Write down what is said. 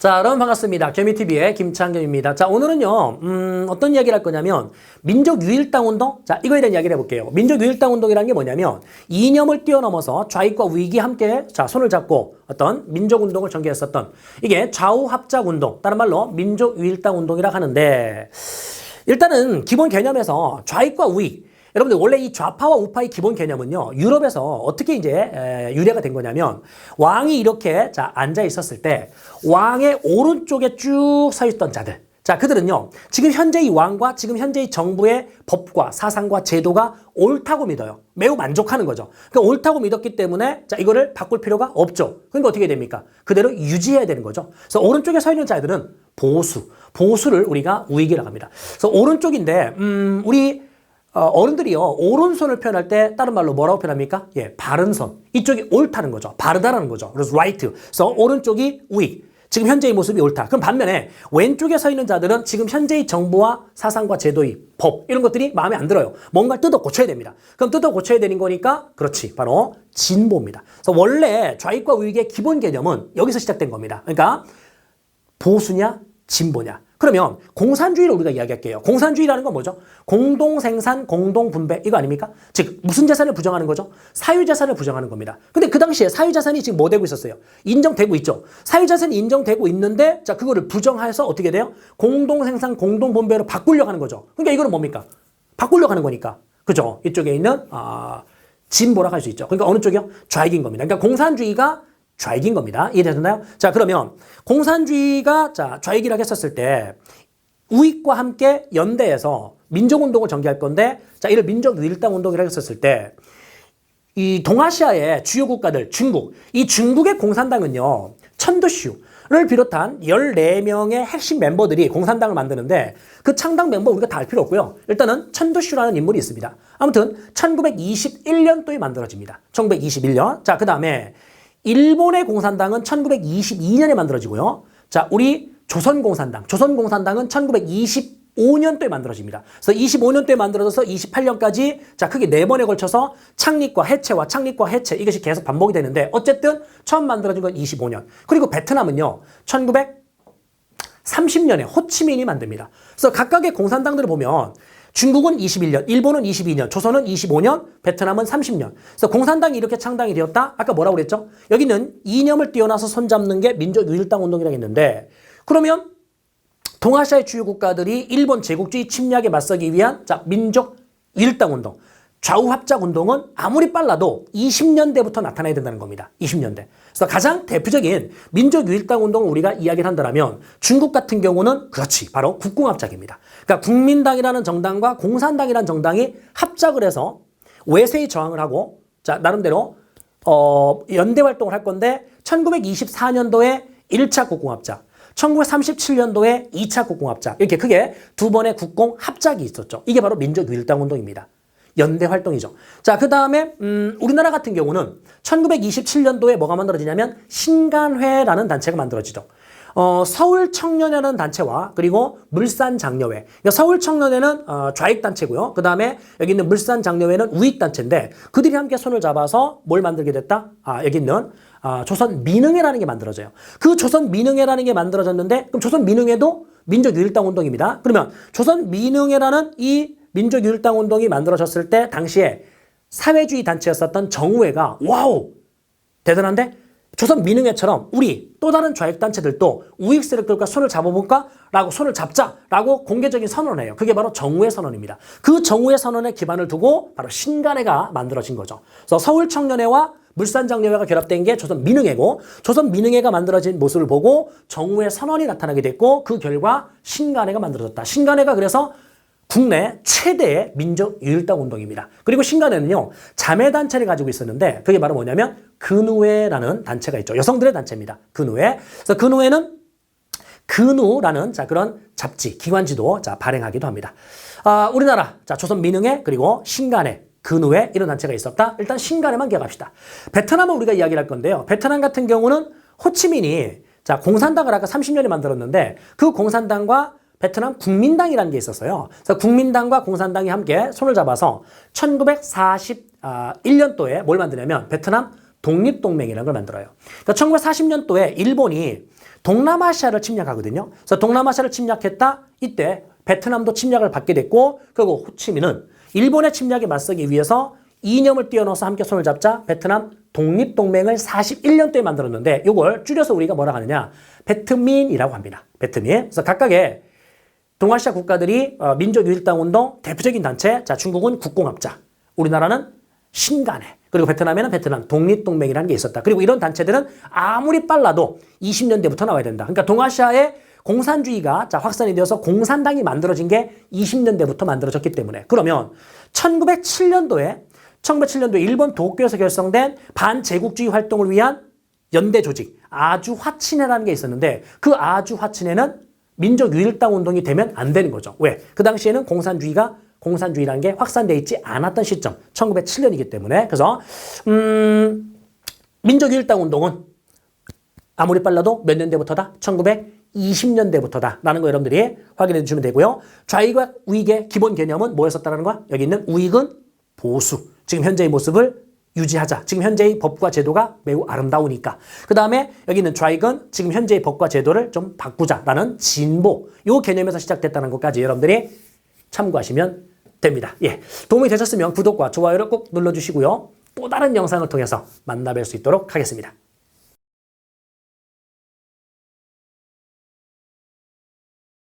자, 여러분 반갑습니다. 개미TV의 김창겸입니다. 자, 오늘은요, 어떤 이야기를 할 거냐면, 민족유일당 운동? 자, 이거에 대한 이야기를 해볼게요. 민족유일당 운동이라는 게 뭐냐면, 이념을 뛰어넘어서 좌익과 우익이 함께, 자, 손을 잡고 어떤 민족운동을 전개했었던, 이게 좌우합작 운동, 다른 말로 민족유일당 운동이라고 하는데, 일단은 기본 개념에서 좌익과 우익, 여러분들 원래 이 좌파와 우파의 기본 개념은요, 유럽에서 어떻게 이제 유래가 된 거냐면, 왕이 이렇게 자 앉아 있었을 때 왕의 오른쪽에 쭉 서 있던 자들, 자 그들은요 지금 현재 이 왕과 지금 현재 이 정부의 법과 사상과 제도가 옳다고 믿어요. 매우 만족하는 거죠. 그러니까 옳다고 믿었기 때문에 자 이거를 바꿀 필요가 없죠. 그러니까 어떻게 됩니까? 그대로 유지해야 되는 거죠. 그래서 오른쪽에 서 있는 자들은 보수를 우리가 우익이라고 합니다. 그래서 오른쪽인데 우리 어른들이요, 오른손을 표현할 때 다른 말로 뭐라고 표현합니까? 예, 바른 손. 이쪽이 옳다는 거죠. 바르다라는 거죠. 그래서 right. 그래서 오른쪽이 우익. 지금 현재의 모습이 옳다. 그럼 반면에 왼쪽에 서 있는 자들은 지금 현재의 정부와 사상과 제도의 법, 이런 것들이 마음에 안 들어요. 뭔가 뜯어 고쳐야 됩니다. 그럼 뜯어 고쳐야 되는 거니까, 그렇지. 바로 진보입니다. 그래서 원래 좌익과 우익의 기본 개념은 여기서 시작된 겁니다. 그러니까 보수냐, 진보냐. 그러면 공산주의를 우리가 이야기할게요. 공산주의라는 건 뭐죠? 공동생산, 공동분배 이거 아닙니까? 즉 무슨 재산을 부정하는 거죠? 사유재산을 부정하는 겁니다. 근데 그 당시에 사유재산이 지금 뭐 되고 있었어요? 인정되고 있죠. 사유재산이 인정되고 있는데 자 그거를 부정해서 어떻게 돼요? 공동생산, 공동분배로 바꾸려고 하는 거죠. 그러니까 이거는 뭡니까? 바꾸려고 하는 거니까. 그죠? 이쪽에 있는 진보라고 할 수 있죠. 그러니까 어느 쪽이요? 좌익인 겁니다. 그러니까 공산주의가 좌익인 겁니다. 이해되셨나요? 자, 그러면 공산주의가 자, 좌익이라고 했었을 때 우익과 함께 연대해서 민족운동을 전개할 건데 자, 이를 민족유일당 운동이라고 했었을 때 이 동아시아의 주요 국가들, 이 중국의 공산당은요, 천도슈를 비롯한 14명의 핵심 멤버들이 공산당을 만드는데 그 창당 멤버 우리가 다 알 필요 없고요. 일단은 천도슈라는 인물이 있습니다. 아무튼 1921년도에 만들어집니다. 1921년. 자, 그 다음에 일본의 공산당은 1922년에 만들어지고요. 자, 우리 조선공산당은 1925년도에 만들어집니다. 그래서 25년도에 만들어져서 28년까지 자, 크게 4번에 걸쳐서 창립과 해체 이것이 계속 반복이 되는데 어쨌든 처음 만들어진 건 25년. 그리고 베트남은요. 1930년에 호치민이 만듭니다. 그래서 각각의 공산당들을 보면 중국은 21년, 일본은 22년, 조선은 25년, 베트남은 30년. 그래서 공산당이 이렇게 창당이 되었다? 아까 뭐라고 그랬죠? 여기는 이념을 뛰어나서 손잡는 게 민족유일당 운동이라고 했는데 그러면 동아시아의 주요 국가들이 일본 제국주의 침략에 맞서기 위한 자 민족유일당 운동, 좌우합작 운동은 아무리 빨라도 20년대부터 나타나야 된다는 겁니다. 20년대. 그래서 가장 대표적인 민족유일당 운동을 우리가 이야기를 한다면 중국 같은 경우는 그렇지. 바로 국공합작입니다. 그러니까 국민당이라는 정당과 공산당이라는 정당이 합작을 해서 외세에 저항을 하고 자 나름대로 연대 활동을 할 건데 1924년도에 1차 국공합작, 1937년도에 2차 국공합작 이렇게 크게 두 번의 국공합작이 있었죠. 이게 바로 민족유일당 운동입니다. 연대 활동이죠. 자, 그 다음에 우리나라 같은 경우는 1927년도에 뭐가 만들어지냐면 신간회라는 단체가 만들어지죠. 서울청년회라는 단체와 그리고 물산장려회. 그러니까 서울청년회는 좌익 단체고요. 그 다음에 여기 있는 물산장려회는 우익 단체인데 그들이 함께 손을 잡아서 뭘 만들게 됐다? 여기 있는 조선민흥회라는 게 만들어져요. 그 조선민흥회라는 게 만들어졌는데 그럼 조선민흥회도 민족유일당 운동입니다. 그러면 조선민흥회라는 이 민족유일당 운동이 만들어졌을 때 당시에 사회주의 단체였었던 정우회가 와우 대단한데 조선민흥회처럼 우리 또 다른 좌익 단체들도 우익 세력들과 손을 잡아볼까? 라고 손을 잡자라고 공개적인 선언을 해요. 그게 바로 정우회 선언입니다. 그 정우회 선언에 기반을 두고 바로 신간회가 만들어진 거죠. 그래서 서울청년회와 물산장려회가 결합된 게 조선민흥회고 조선민흥회가 만들어진 모습을 보고 정우회 선언이 나타나게 됐고 그 결과 신간회가 만들어졌다. 신간회가 그래서 국내 최대의 민족유일당 운동입니다. 그리고 신간회는요, 자매단체를 가지고 있었는데, 그게 바로 뭐냐면, 근우회라는 단체가 있죠. 여성들의 단체입니다. 근우회. 그래서 근우회는 근우라는 자, 그런 잡지, 기관지도 자, 발행하기도 합니다. 우리나라, 자, 조선민흥회, 그리고 신간회, 근우회, 이런 단체가 있었다. 일단 신간회만 기억합시다. 베트남은 우리가 이야기를 할 건데요. 베트남 같은 경우는 호치민이, 자, 공산당을 아까 30년에 만들었는데, 그 공산당과 베트남 국민당이라는 게 있었어요. 그래서 국민당과 공산당이 함께 손을 잡아서 1941년도에 뭘 만드냐면 베트남 독립동맹이라는 걸 만들어요. 그러니까 1940년도에 일본이 동남아시아를 침략하거든요. 그래서 동남아시아를 침략했다. 이때 베트남도 침략을 받게 됐고, 그리고 호치민은 일본의 침략에 맞서기 위해서 이념을 뛰어넘어서 함께 손을 잡자 베트남 독립동맹을 41년도에 만들었는데, 이걸 줄여서 우리가 뭐라 하느냐, 베트민이라고 합니다. 베트민. 그래서 각각의 동아시아 국가들이 민족유일당운동 대표적인 단체, 자, 중국은 국공합자, 우리나라는 신간회, 그리고 베트남에는 베트남 독립동맹이라는 게 있었다. 그리고 이런 단체들은 아무리 빨라도 20년대부터 나와야 된다. 그러니까 동아시아의 공산주의가 확산이 되어서 공산당이 만들어진 게 20년대부터 만들어졌기 때문에, 그러면 1907년도에 일본 도쿄에서 결성된 반제국주의 활동을 위한 연대 조직 아주화친회라는 게 있었는데, 그 아주화친회는 민족유일당 운동이 되면 안 되는 거죠. 왜? 그 당시에는 공산주의라는 게 확산되어 있지 않았던 시점, 1907년이기 때문에. 그래서 민족유일당 운동은 아무리 빨라도 몇 년대부터다? 1920년대부터다 라는 거 여러분들이 확인해 주시면 되고요. 좌익과 우익의 기본 개념은 뭐였었다는 거야? 여기 있는 우익은 보수, 지금 현재의 모습을 유지하자. 지금 현재의 법과 제도가 매우 아름다우니까. 그 다음에 여기 있는 좌익은 지금 현재의 법과 제도를 좀 바꾸자라는 진보, 요 개념에서 시작됐다는 것까지 여러분들이 참고하시면 됩니다. 예, 도움이 되셨으면 구독과 좋아요를 꼭 눌러주시고요. 또 다른 영상을 통해서 만나 뵐 수 있도록 하겠습니다.